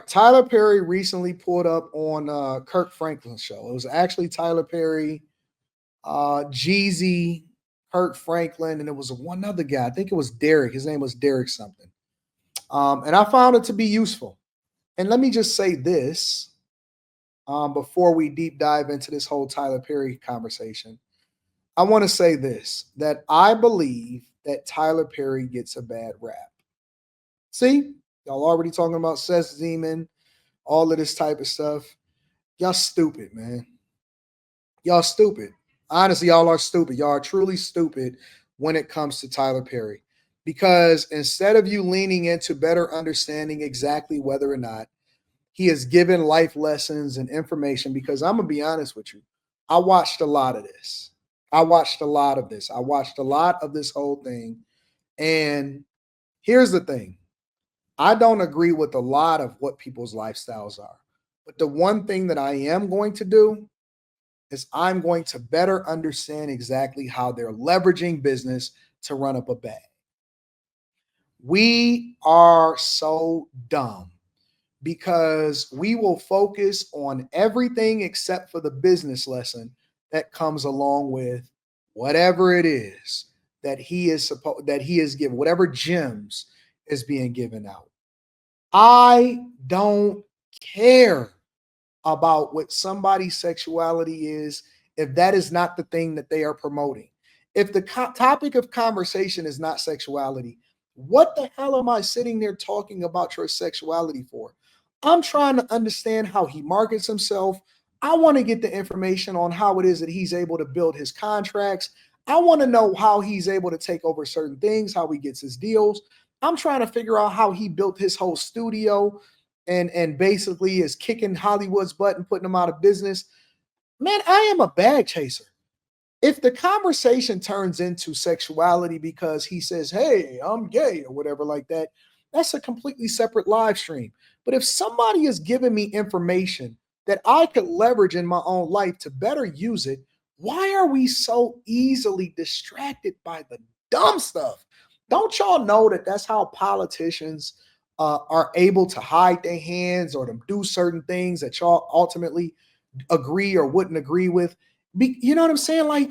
Tyler Perry recently pulled up on Kirk Franklin's show. It was actually Tyler Perry, Jeezy, Kirk Franklin, and it was one other guy. I think it was Derek. His name was Derek something. And I found it to be useful. And let me just say this before we deep dive into this whole Tyler Perry conversation. I want to say this, that I believe that Tyler Perry gets a bad rap. See, y'all already talking about Seth Zeman, all of this type of stuff. Y'all stupid, man. Y'all stupid. Honestly, y'all are stupid. Y'all are truly stupid when it comes to Tyler Perry. Because instead of you leaning into better understanding exactly whether or not he has given life lessons and information, because I'm going to be honest with you, I watched a lot of this. I watched a lot of this. I watched a lot of this whole thing. And here's the thing. I don't agree with a lot of what people's lifestyles are. But the one thing that I am going to do is I'm going to better understand exactly how they're leveraging business to run up a bag. We are so dumb because we will focus on everything except for the business lesson that comes along with whatever it is that he is given, whatever gems is being given out. I don't care about what somebody's sexuality is if that is not the thing that they are promoting. If the topic of conversation is not sexuality, what the hell am I sitting there talking about your sexuality for? I'm trying to understand how he markets himself. I want to get the information on how it is that he's able to build his contracts. I want to know how he's able to take over certain things, how he gets his deals. I'm trying to figure out how he built his whole studio and basically is kicking Hollywood's butt and putting them out of business. Man, I am a bag chaser. If the conversation turns into sexuality because he says, hey, I'm gay or whatever like that, that's a completely separate live stream. But if somebody is giving me information that I could leverage in my own life to better use it, why are we so easily distracted by the dumb stuff? Don't y'all know that that's how politicians are able to hide their hands or to do certain things that y'all ultimately agree or wouldn't agree with? You know what I'm saying? Like,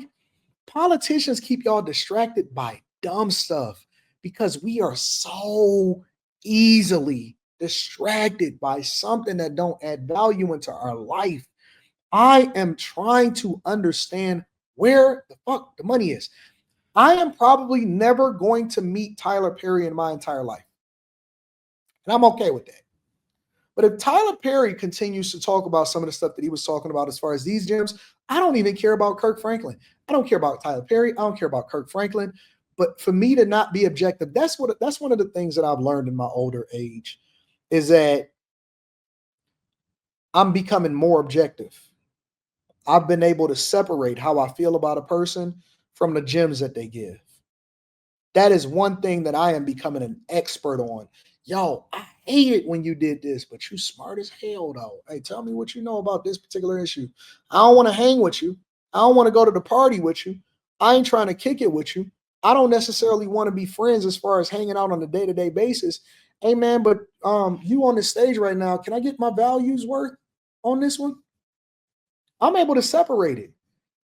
politicians keep y'all distracted by dumb stuff because we are so easily distracted by something that don't add value into our life. I am trying to understand where the fuck the money is. I am probably never going to meet Tyler Perry in my entire life. And I'm okay with that. But if Tyler Perry continues to talk about some of the stuff that he was talking about as far as these gems, I don't even care about Kirk Franklin. I don't care about Tyler Perry. I don't care about Kirk Franklin. But for me to not be objective, that's one of the things that I've learned in my older age, is that I'm becoming more objective. I've been able to separate how I feel about a person from the gems that they give. That is one thing that I am becoming an expert on. Yo, I hate it when you did this, but you smart as hell though. Hey, tell me what you know about this particular issue. I don't want to hang with you. I don't want to go to the party with you. I ain't trying to kick it with you. I don't necessarily want to be friends as far as hanging out on a day-to-day basis. Hey man, but you on the stage right now, can I get my values worth on this one? I'm able to separate it.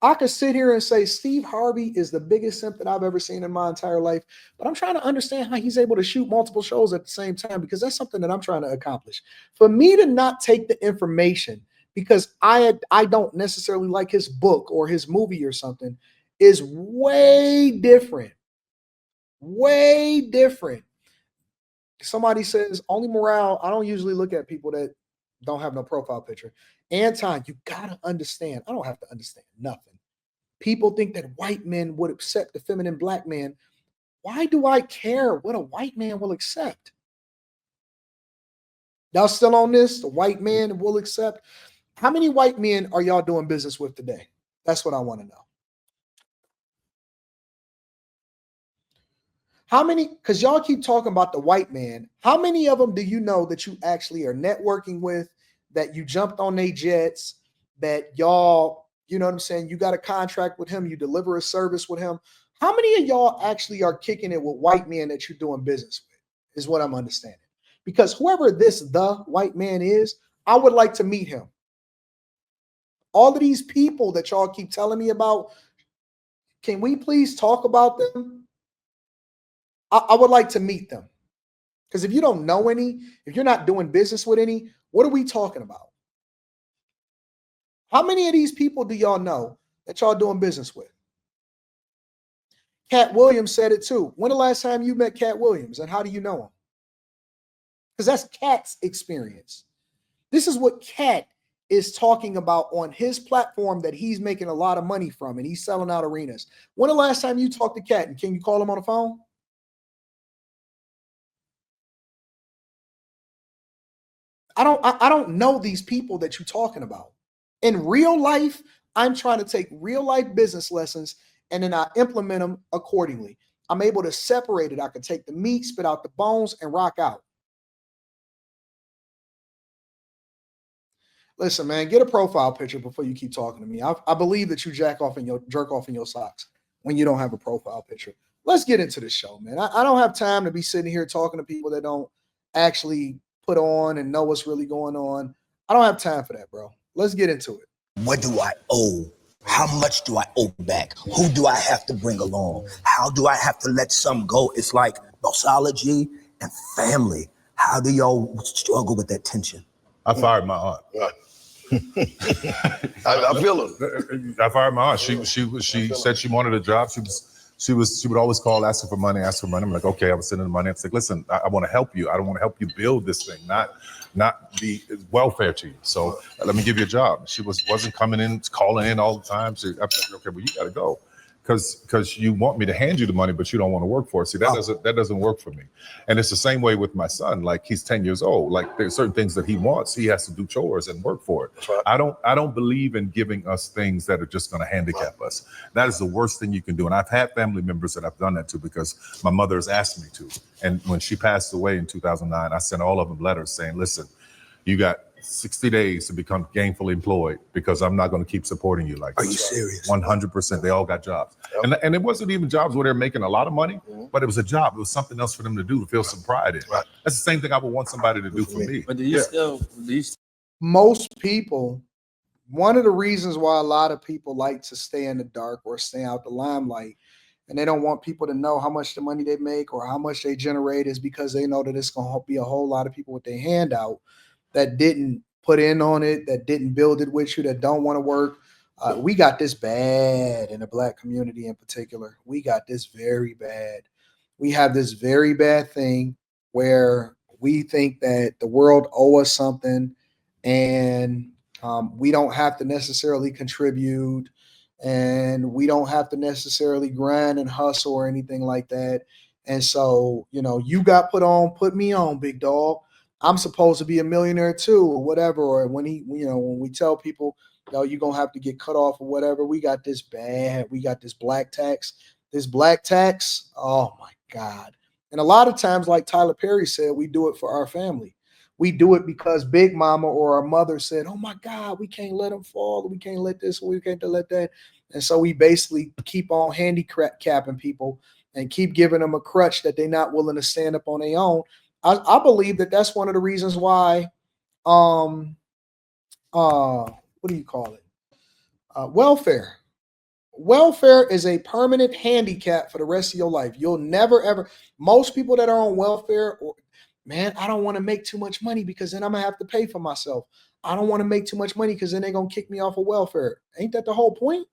I could sit here and say Steve Harvey is the biggest simp that I've ever seen in my entire life, but I'm trying to understand how he's able to shoot multiple shows at the same time, because that's something that I'm trying to accomplish. For me to not take the information because I don't necessarily like his book or his movie or something is way different. Way different. Somebody says only morale. I don't usually look at people that don't have no profile picture. Anton, you gotta understand. I don't have to understand nothing. People think that white men would accept the feminine black man. Why do I care what a white man will accept? Y'all still on this? The white man will accept. How many white men are y'all doing business with today? That's what I want to know. How many? Because y'all keep talking about the white man. How many of them do you know that you actually are networking with, that you jumped on their jets, that y'all, you know what I'm saying? You got a contract with him, you deliver a service with him. How many of y'all actually are kicking it with white men that you're doing business with? Is what I'm understanding. because whoever the white man is, I would like to meet him. All of these people that y'all keep telling me about, can we please talk about them? I would like to meet them. Because if you don't know any, if you're not doing business with any, what are we talking about? How many of these people do y'all know that y'all doing business with? Cat Williams said it too. When the last time you met Cat Williams, and how do you know him? Because that's Cat's experience. This is what Cat is talking about on his platform that he's making a lot of money from, and he's selling out arenas. When the last time you talked to Cat, and can you call him on the phone? I don't know these people that you're talking about. In real life, I'm trying to take real life business lessons and then I implement them accordingly. I'm able to separate it. I can take the meat, spit out the bones, and rock out. Listen, man, get a profile picture before you keep talking to me. I believe that you jerk off in your socks when you don't have a profile picture. Let's get into the show, man. I don't have time to be sitting here talking to people that don't actually put on and know what's really going on. I don't have time for that, bro. Let's get into it. What do I owe? How much do I owe back? Who do I have to bring along? How do I have to let some go? It's like bossology and family. How do y'all struggle with that tension? I fired my aunt. I feel it. I fired my aunt. She said she wanted a job. She would always call asking for money. I'm like, okay, I was sending the money. I'm like, listen, I want to help you. I don't want to help you build this thing, not be welfare to you. So let me give you a job. She wasn't coming in, calling in all the time. I'm like, okay, well, you got to go. Because you want me to hand you the money, but you don't want to work for it. See, that doesn't work for me. And it's the same way with my son. Like, he's 10 years old. Like, there's certain things that he wants. He has to do chores and work for it. Right. I don't believe in giving us things that are just going to handicap us. That is the worst thing you can do. And I've had family members that I've done that to because my mother has asked me to. And when she passed away in 2009, I sent all of them letters saying, listen, you got 60 days to become gainfully employed because I'm not going to keep supporting you like this. Are you serious? 100%. They all got jobs. Yep. And it wasn't even jobs where they're making a lot of money, but it was a job. It was something else for them to do to feel some pride in. Right. That's the same thing I would want somebody to do for me. But do you still Most people, one of the reasons why a lot of people like to stay in the dark or stay out the limelight and they don't want people to know how much the money they make or how much they generate is because they know that it's going to be a whole lot of people with their hand out that didn't put in on it, that didn't build it with you, that don't want to work. We got this bad in the Black community in particular. We got this very bad. We have this very bad thing where we think that the world owes us something and we don't have to necessarily contribute and we don't have to necessarily grind and hustle or anything like that. And so, you got put me on, big dog. I'm supposed to be a millionaire too, or whatever. Or when when we tell people, you're gonna have to get cut off or whatever, we got this bad. We got this black tax. This black tax. Oh my God. And a lot of times, like Tyler Perry said, we do it for our family. We do it because Big Mama or our mother said, oh my God, we can't let him fall. We can't let this, we can't let that. And so we basically keep on handicapping people and keep giving them a crutch that they're not willing to stand up on their own. I believe that that's one of the reasons why, what do you call it? Welfare. Welfare is a permanent handicap for the rest of your life. You'll never, ever, most people that are on welfare, man, I don't want to make too much money because then I'm going to have to pay for myself. I don't want to make too much money because then they're going to kick me off of welfare. Ain't that the whole point?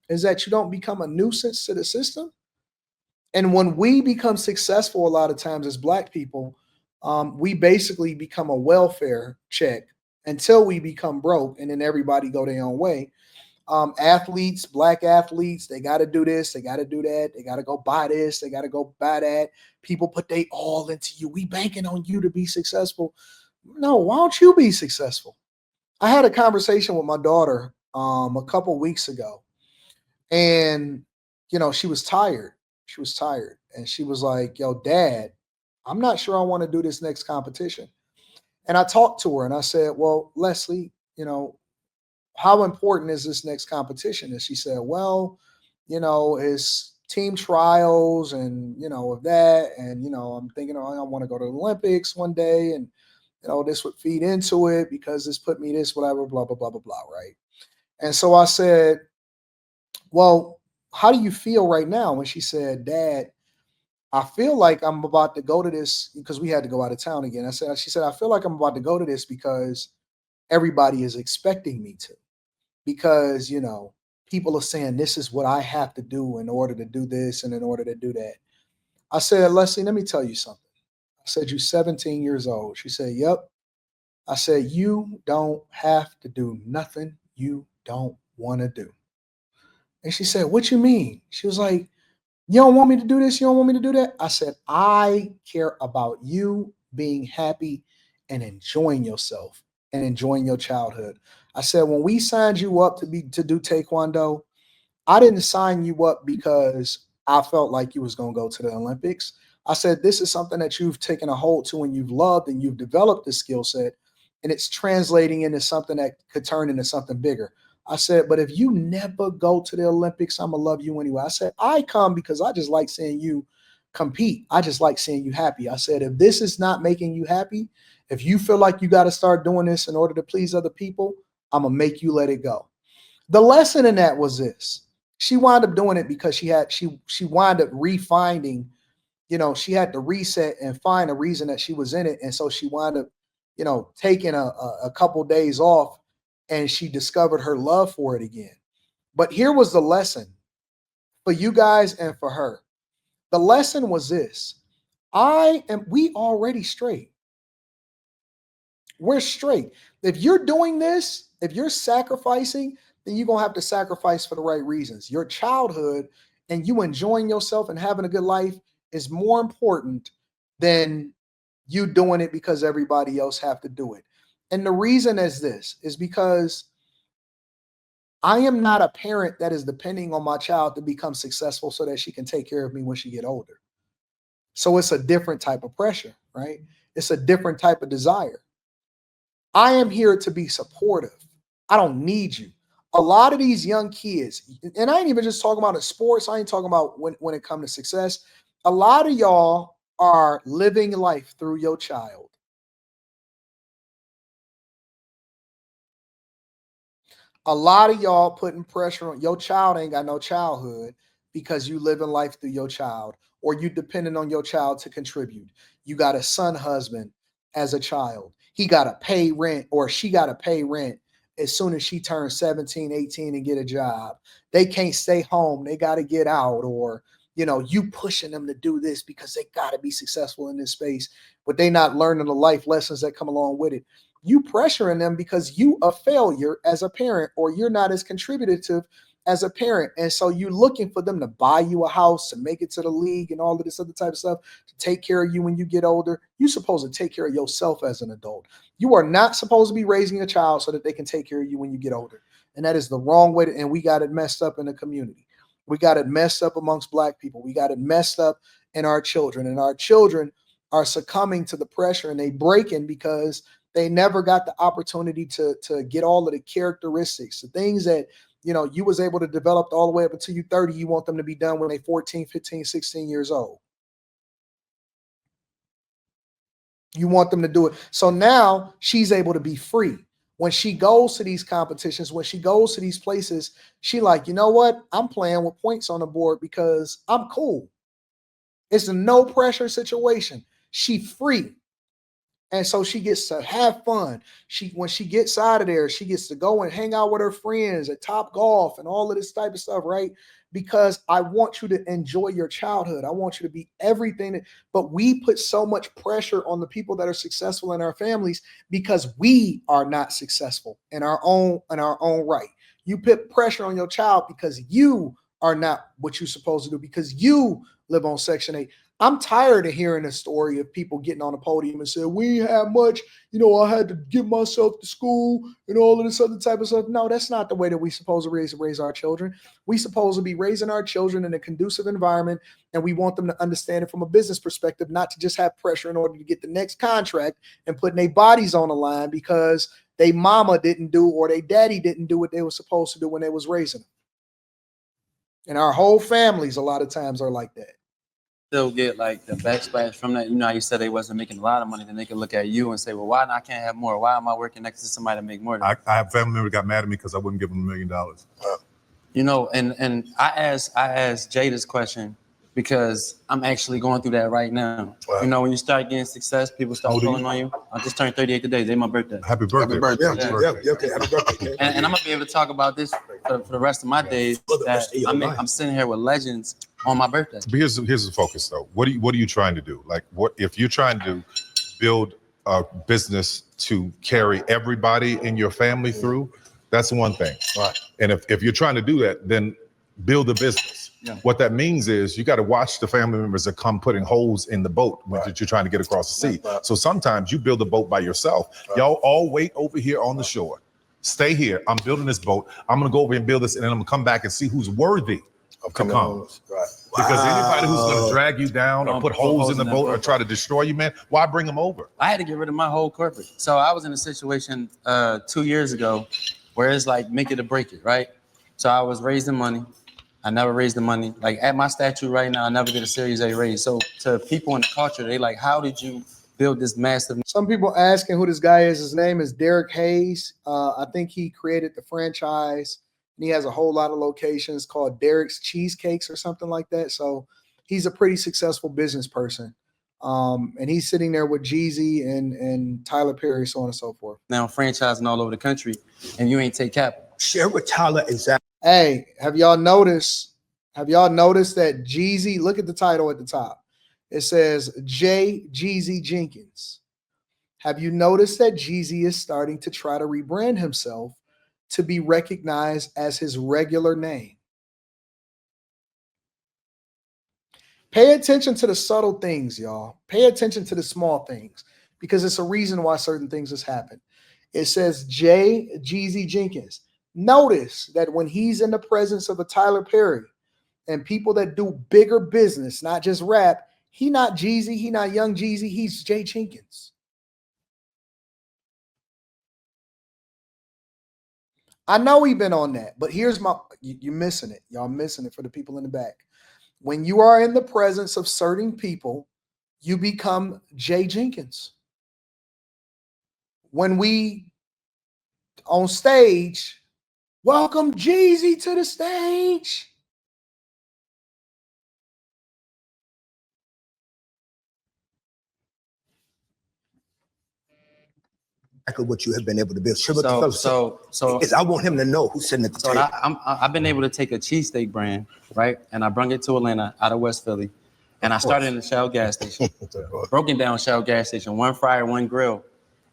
Is that you don't become a nuisance to the system? And when we become successful, a lot of times as Black people, we basically become a welfare check until we become broke, and then everybody go their own way. Athletes, Black athletes, they got to do this, they got to do that, they got to go buy this, they got to go buy that. People put they all into you. We banking on you to be successful. No, why don't you be successful? I had a conversation with my daughter a couple weeks ago, and she was tired. She was tired, and she was like, "Yo, Dad, I'm not sure I want to do this next competition." And I talked to her and I said, "Well, Leslie, how important is this next competition?" And she said, "Well, it's team trials and, of that. And, I'm thinking, oh, I want to go to the Olympics one day. And, this would feed into it because this put me this, whatever, blah, blah, blah, blah, blah. Right. And so I said, well, how do you feel right now? And she said, Dad, I feel like I'm about to go to this because we had to go out of town again. She said, I feel like I'm about to go to this because everybody is expecting me to, because, people are saying this is what I have to do in order to do this and in order to do that. I said, Leslie, let me tell you something. I said, you're 17 years old. She said, yep. I said, you don't have to do nothing you don't want to do. And she said, what you mean? She was like, you don't want me to do this? You don't want me to do that? I said, I care about you being happy and enjoying yourself and enjoying your childhood. I said, when we signed you up to do Taekwondo, I didn't sign you up because I felt like you was going to go to the Olympics. I said, this is something that you've taken a hold to and you've loved and you've developed this skill set, and it's translating into something that could turn into something bigger. I said, but if you never go to the Olympics, I'm going to love you anyway. I said, I come because I just like seeing you compete. I just like seeing you happy. I said, if this is not making you happy, if you feel like you got to start doing this in order to please other people, I'm going to make you let it go. The lesson in that was this. She wound up doing it because she wound up refinding, she had to reset and find a reason that she was in it. And so she wound up, taking a couple days off, and she discovered her love for it again. But here was the lesson for you guys and for her. The lesson was this. We already straight. We're straight. If you're doing this, if you're sacrificing, then you're going to have to sacrifice for the right reasons. Your childhood and you enjoying yourself and having a good life is more important than you doing it because everybody else have to do it. And the reason is this, is because I am not a parent that is depending on my child to become successful so that she can take care of me when she get older. So it's a different type of pressure, right? It's a different type of desire. I am here to be supportive. I don't need you. A lot of these young kids, and I ain't even just talking about in sports, I ain't talking about when it comes to success. A lot of y'all are living life through your child. A lot of y'all putting pressure on your child. Ain't got no childhood because you living life through your child, or you depending on your child to contribute. You got a son husband as a child. He got to pay rent, or she got to pay rent as soon as she turns 17, 18 and get a job. They can't stay home. They got to get out, or, you pushing them to do this because they got to be successful in this space, but they not learning the life lessons that come along with it. You pressuring them because you a failure as a parent, or you're not as contributive as a parent. And so you're looking for them to buy you a house, to make it to the league and all of this other type of stuff, to take care of you when you get older. You're supposed to take care of yourself as an adult. You are not supposed to be raising a child so that they can take care of you when you get older. And that is the wrong way and we got it messed up in the community. We got it messed up amongst Black people. We got it messed up in our children, and our children are succumbing to the pressure, and they breaking because they never got the opportunity to get all of the characteristics, the things that, you was able to develop all the way up until you 30. You want them to be done when they 14, 15, 16 years old. You want them to do it. So now she's able to be free. When she goes to these competitions, when she goes to these places, she like, you know what? I'm playing with points on the board because I'm cool. It's a no pressure situation. She free. And so she gets to have fun. When she gets out of there, she gets to go and hang out with her friends at Top Golf and all of this type of stuff, right? Because I want you to enjoy your childhood. I want you to be everything. But we put so much pressure on the people that are successful in our families because we are not successful in our own right. You put pressure on your child because you are not what you're supposed to do, because you live on Section 8. I'm tired of hearing a story of people getting on the podium and saying, we ain't have much, I had to give myself to school and all of this other type of stuff. No, that's not the way that we supposed to raise our children. We supposed to be raising our children in a conducive environment, and we want them to understand it from a business perspective, not to just have pressure in order to get the next contract and putting their bodies on the line because they mama didn't do or they daddy didn't do what they were supposed to do when they was raising them. And our whole families a lot of times are like that. Still get like the backsplash from that. You know how you said they wasn't making a lot of money, then they can look at you and say, well, why not? I can't have more? Why am I working next to somebody to make more than I have family members got mad at me because I wouldn't give them $1 million. You know, and I asked Jay this question because I'm actually going through that right now. You know, when you start getting success, people start pulling on you. I just turned 38 today. Today's my birthday. Happy birthday. Happy birthday. Yeah, okay. Happy birthday. And I'm gonna be able to talk about this for the rest of my days. That I'm sitting here with legends on my birthday. But here's the focus though. What are you trying to do? Like, what if you're trying to build a business to carry everybody in your family through? That's one thing. Right. And if you're trying to do that, then build a business. Yeah. What that means is you got to watch the family members that come putting holes in the boat that you're trying to get across the sea. Right. So sometimes you build a boat by yourself. Y'all all wait over here on the shore. Stay here. I'm building this boat. I'm gonna go over and build this, and then I'm gonna come back and see who's worthy Of to coming come. on. Right. Because anybody who's gonna drag you down or Don't put holes in the boat or try to destroy you, man, why bring them over? I had to get rid of my whole corporate. So I was in a situation 2 years ago where it's like make it or break it, right? So I was raising money. I never raised the money. Like at my statue right now, I never did a Series A raise. So to people in the culture, they like, how did you build this massive? Some people asking who this guy is. His name is Derek Hayes. I think he created the franchise. And he has a whole lot of locations called Derek's Cheesecakes or something like that. So he's a pretty successful business person. And he's sitting there with Jeezy and Tyler Perry, so on and so forth. Now franchising all over the country, and you ain't take capital. Share with Tyler exactly. Hey, have y'all noticed that Jeezy, look at the title at the top. It says Jeezy Jenkins. Have you noticed that Jeezy is starting to try to rebrand himself to be recognized as his regular name? Pay attention to the subtle things, y'all. Pay attention to the small things because it's a reason why certain things has happened. It says Jeezy Jenkins. Notice that when he's in the presence of a Tyler Perry and people that do bigger business, not just rap, he not Jeezy, he not Young Jeezy, he's Jay Jenkins. I know he been on that, but here's you're missing it. Y'all missing it for the people in the back. When you are in the presence of certain people, you become Jay Jenkins. When we on stage, welcome Jeezy to the stage. What you have been able to build. Share with So because I want him to know who's sitting at the So table. I've been able to take a cheesesteak brand, right? And I brought it to Atlanta out of West Philly. And I started in the Shell gas station. Broken down Shell gas station, one fryer, one grill.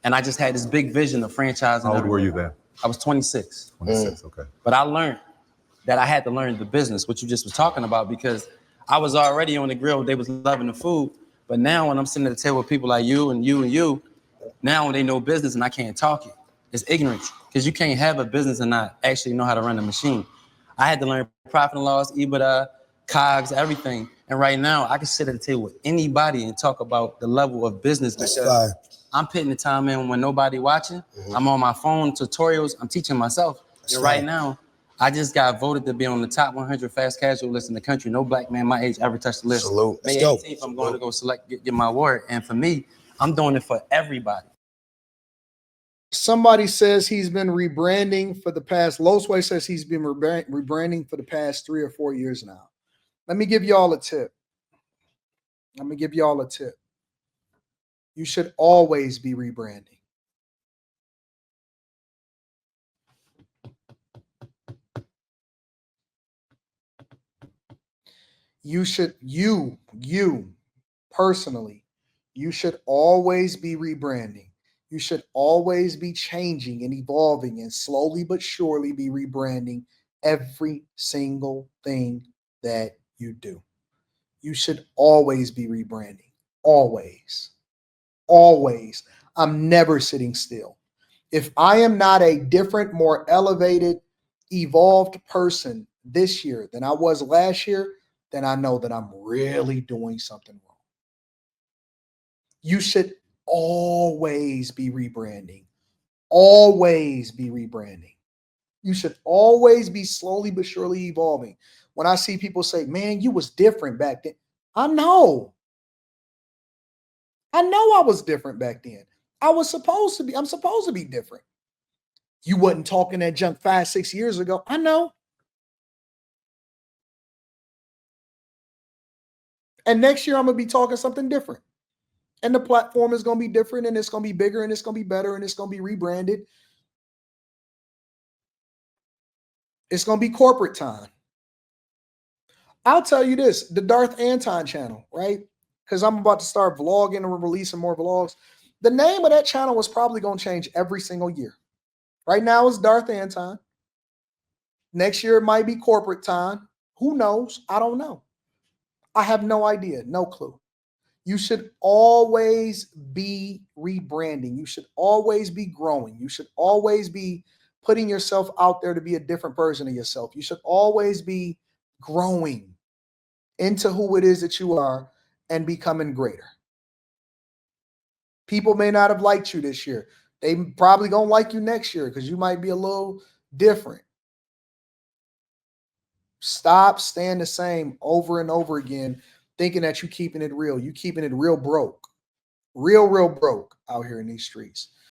And I just had this big vision of franchising. How old were you then? I was 26. 26, okay. But I learned that I had to learn the business, what you just was talking about, because I was already on the grill. They was loving the food. But now when I'm sitting at the table with people like you and you and you, now they know business and I can't talk it. It's ignorance because you can't have a business and not actually know how to run the machine. I had to learn profit and loss, EBITDA, COGS, everything. And right now I can sit at the table with anybody and talk about the level of business because I'm putting the time in when nobody watching. I'm on my phone, tutorials, I'm teaching myself. And right now, I just got voted to be on the top 100 fast casual list in the country. No black man my age ever touched the list. Salute. May 18th, I'm going to go get my award. And for me, I'm doing it for everybody. Somebody says he's been rebranding for the past, Losway says he's been rebranding for the past 3 or 4 years now. Let me give y'all a tip. You should always be rebranding. You personally, you should always be rebranding. You should always be changing and evolving and slowly but surely be rebranding every single thing that you do. You should always be rebranding. Always. Always. I'm never sitting still. If I am not a different, more elevated, evolved person this year than I was last year, then I know that I'm really doing something wrong. You should always be rebranding. Always be rebranding. You should always be slowly but surely evolving. when I see people say, man, you was different back then. I know I was different back then. I'm supposed to be different. You wasn't talking that junk 5-6 years ago. I know. And next year I'm gonna be talking something different. And the platform is gonna be different, and it's gonna be bigger, and it's gonna be better, and it's gonna be rebranded. It's gonna be corporate time. I'll tell you this: the Darth Anton channel, right? Because I'm about to start vlogging and releasing more vlogs. The name of that channel was probably gonna change every single year. Right now it's Darth Anton. Next year it might be corporate time. Who knows? I don't know. I have no idea, no clue. You should always be rebranding. You should always be growing. You should always be putting yourself out there to be a different version of yourself. You should always be growing into who it is that you are and becoming greater. People may not have liked you this year. They probably gonna like you next year because you might be a little different. Stop staying the same over and over again, thinking that you're keeping it real. You keeping it real broke. Real broke out here in these streets.